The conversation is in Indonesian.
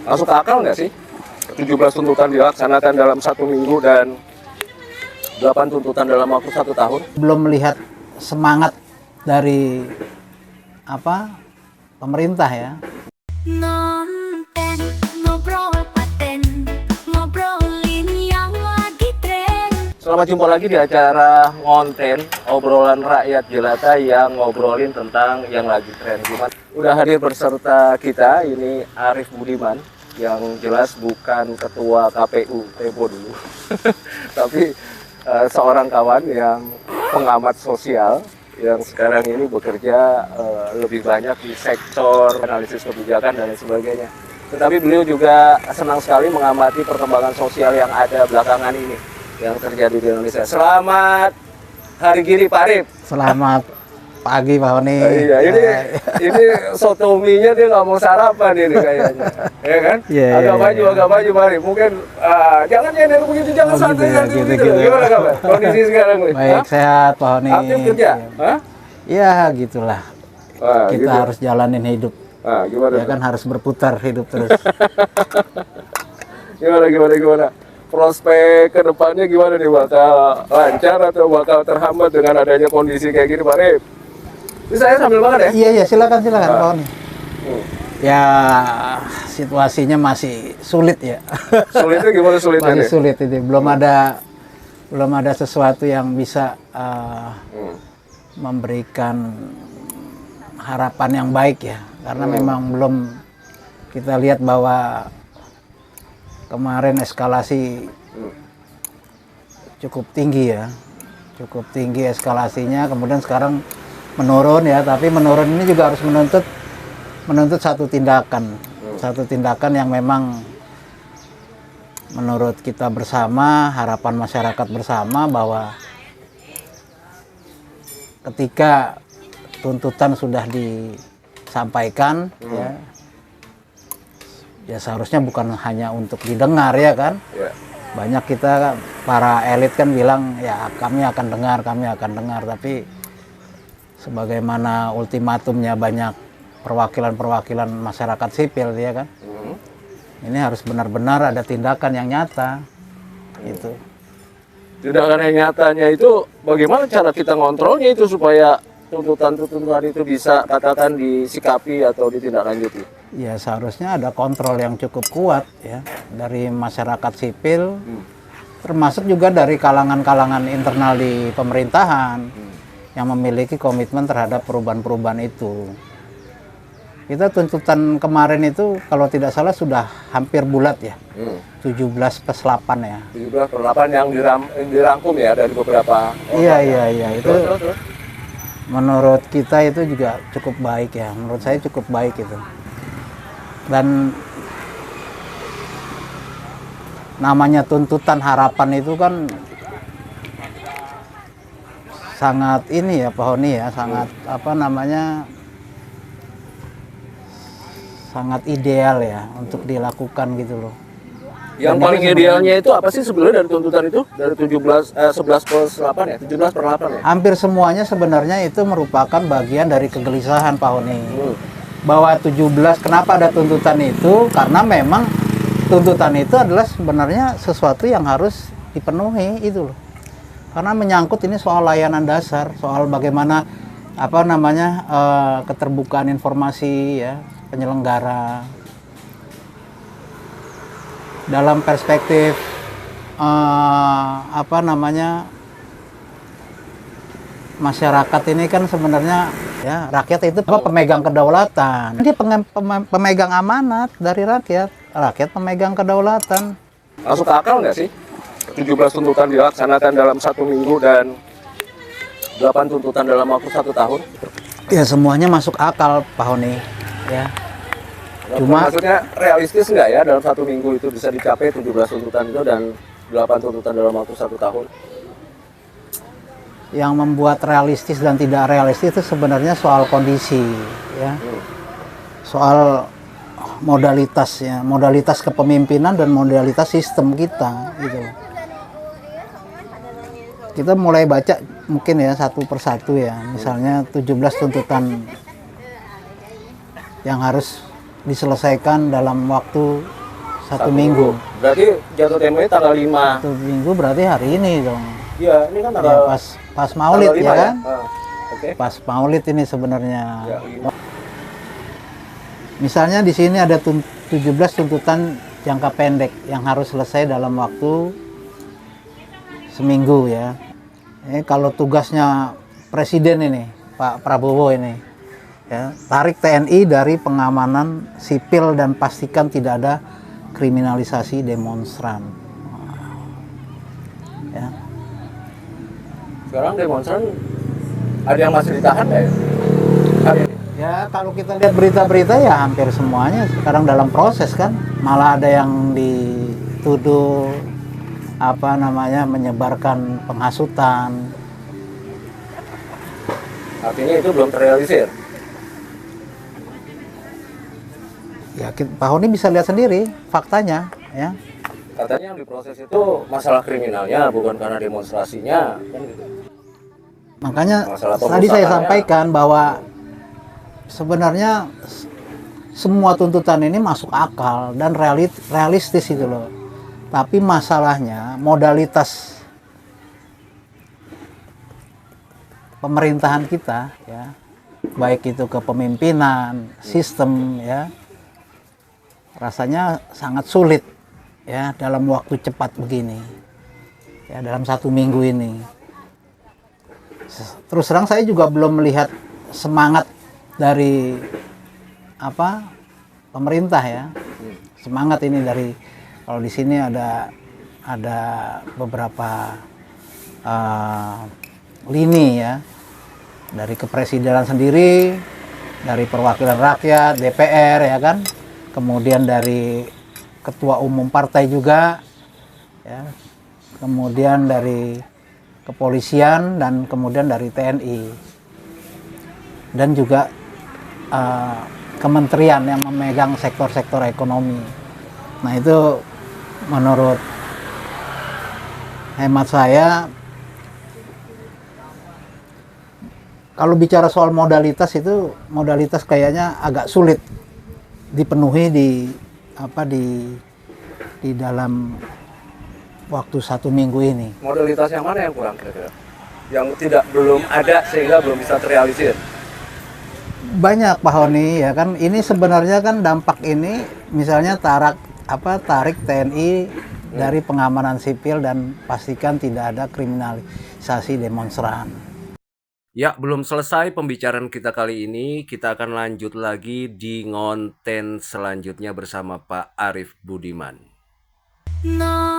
Masuk akal nggak sih 17 tuntutan dilaksanakan dalam 1 minggu dan 8 tuntutan dalam waktu 1 tahun? Belum melihat semangat dari pemerintah ya. Nonton, ngobrol paten, ngobrolin yang lagi tren. Selamat jumpa lagi di acara Ngonten, obrolan rakyat jelata yang ngobrolin tentang yang lagi tren. Udah hadir berserta kita, ini Arif Budiman, yang jelas bukan ketua KPU Tempo dulu, tapi seorang kawan yang pengamat sosial yang sekarang ini bekerja lebih banyak di sektor analisis kebijakan dan lain sebagainya. Tetapi beliau juga senang sekali mengamati perkembangan sosial yang ada belakangan ini yang terjadi di Indonesia. Selamat hari gini Pak Arif. Selamat pagi Pak Honi. Iya, ini sotominya dia nggak mau sarapan ini kayaknya, ya kan? Agak maju Pak Arif. Mungkin jangan nyender begitu, jangan santai-santai gitu. Gimana kabar? Kondisi sekarang nih? Baik, sehat Pak Honi. Aktif kerja? Ya gitulah. Kita gitu. harus jalanin hidup. Gimana? Ya kan harus berputar hidup terus. Gimana? Prospek ke depannya gimana nih? Bakal lancar atau bakal terhambat dengan adanya kondisi kayak gini Pak Arif? Ini saya sambil makan ya? Iya, silakan Pak Honi. Ya situasinya masih sulit ya. Sulitnya gimana sulitnya? Masih sulit itu. Belum ada sesuatu yang bisa memberikan harapan yang baik ya. Karena memang belum kita lihat bahwa kemarin eskalasi cukup tinggi ya. Cukup tinggi eskalasinya, kemudian sekarang menurun ya, tapi menurun ini juga harus menuntut satu tindakan yang memang menurut kita bersama, harapan masyarakat bersama, bahwa ketika tuntutan sudah disampaikan ya seharusnya bukan hanya untuk didengar ya kan. Banyak kita para elit kan bilang ya kami akan dengar, tapi sebagaimana ultimatumnya banyak perwakilan masyarakat sipil ya kan. Ini harus benar-benar ada tindakan yang nyata. Gitu. Tindakan yang nyatanya itu bagaimana cara kita ngontrolnya itu supaya tuntutan itu bisa katakan disikapi atau ditindaklanjuti? Ya seharusnya ada kontrol yang cukup kuat ya dari masyarakat sipil, termasuk juga dari kalangan-kalangan internal di pemerintahan yang memiliki komitmen terhadap perubahan-perubahan itu. Kita tuntutan kemarin itu kalau tidak salah sudah hampir bulat ya, 17+8 ya. 17+8 yang dirangkum ya dari beberapa. Iya. Itu menurut kita itu juga cukup baik ya. Menurut saya cukup baik itu. Dan namanya tuntutan harapan itu kan sangat ini ya Pak Honi ya, sangat sangat ideal ya untuk dilakukan gitu loh. Yang paling idealnya itu apa sih sebenarnya dari tuntutan itu? Dari 11+8 ya? 17/8 ya? Hampir semuanya sebenarnya itu merupakan bagian dari kegelisahan Pak Honi. Bahwa 17, kenapa ada tuntutan itu? Karena memang tuntutan itu adalah sebenarnya sesuatu yang harus dipenuhi itu loh. Karena menyangkut ini soal layanan dasar, soal bagaimana keterbukaan informasi ya penyelenggara dalam perspektif masyarakat ini kan sebenarnya ya rakyat itu pemegang kedaulatan, dia pemegang amanat dari rakyat pemegang kedaulatan. Masuk akal nggak sih 17 tuntutan dilaksanakan dalam 1 minggu dan 8 tuntutan dalam waktu 1 tahun? Ya semuanya masuk akal Pak Honi ya. Cuma maksudnya realistis nggak ya dalam 1 minggu itu bisa dicapai 17 tuntutan itu dan 8 tuntutan dalam waktu 1 tahun? Yang membuat realistis dan tidak realistis itu sebenarnya soal kondisi ya. Soal modalitas ya, modalitas kepemimpinan dan modalitas sistem kita gitu. Kita mulai baca mungkin ya satu persatu ya, misalnya 17 tuntutan yang harus diselesaikan dalam waktu satu minggu. Berarti jatuh temponya tanggal 5. Satu minggu berarti hari ini dong. Iya, ini kan Ya, tanggal pas Maulid tanggal ya 5 kan? Oke. Pas Maulid ini sebenarnya. Ya, 5. Misalnya di sini ada 17 tuntutan jangka pendek yang harus selesai dalam waktu seminggu ya. Kalau tugasnya Presiden ini, Pak Prabowo ini, ya, tarik TNI dari pengamanan sipil dan pastikan tidak ada kriminalisasi demonstran. Ya. Sekarang demonstran ada yang masih ditahan nggak ya? Hari ini? Ya kalau kita lihat berita-berita ya hampir semuanya sekarang dalam proses kan. Malah ada yang dituduh menyebarkan penghasutan. Artinya itu belum terrealisir. Ya Pak Honi bisa lihat sendiri faktanya ya. Katanya yang diproses itu masalah kriminalnya, bukan karena demonstrasinya, kan gitu. Makanya Masalah tadi saya pengusahaannya. sampaikan bahwa sebenarnya semua tuntutan ini masuk akal dan realistis itu loh. Tapi masalahnya modalitas pemerintahan kita ya, baik itu kepemimpinan, sistem ya, rasanya sangat sulit ya dalam waktu cepat begini. Ya dalam satu minggu ini. Terus terang saya juga belum melihat semangat dari pemerintah ya. Semangat ini dari kalau di sini ada beberapa lini ya, dari kepresidenan sendiri, dari perwakilan rakyat, DPR ya kan, kemudian dari ketua umum partai juga ya, kemudian dari kepolisian dan kemudian dari TNI dan juga kementerian yang memegang sektor-sektor ekonomi. Nah itu menurut hemat saya, kalau bicara soal modalitas itu, modalitas kayaknya agak sulit dipenuhi di dalam waktu satu minggu ini. Modalitas yang mana yang kurang kira-kira? Yang belum ada sehingga belum bisa terrealisir. Banyak Pak Honi ya kan, ini sebenarnya kan dampak ini misalnya tarik TNI dari pengamanan sipil dan pastikan tidak ada kriminalisasi demonstran. Ya, belum selesai pembicaraan kita kali ini. Kita akan lanjut lagi di konten selanjutnya bersama Pak Arief Budiman. No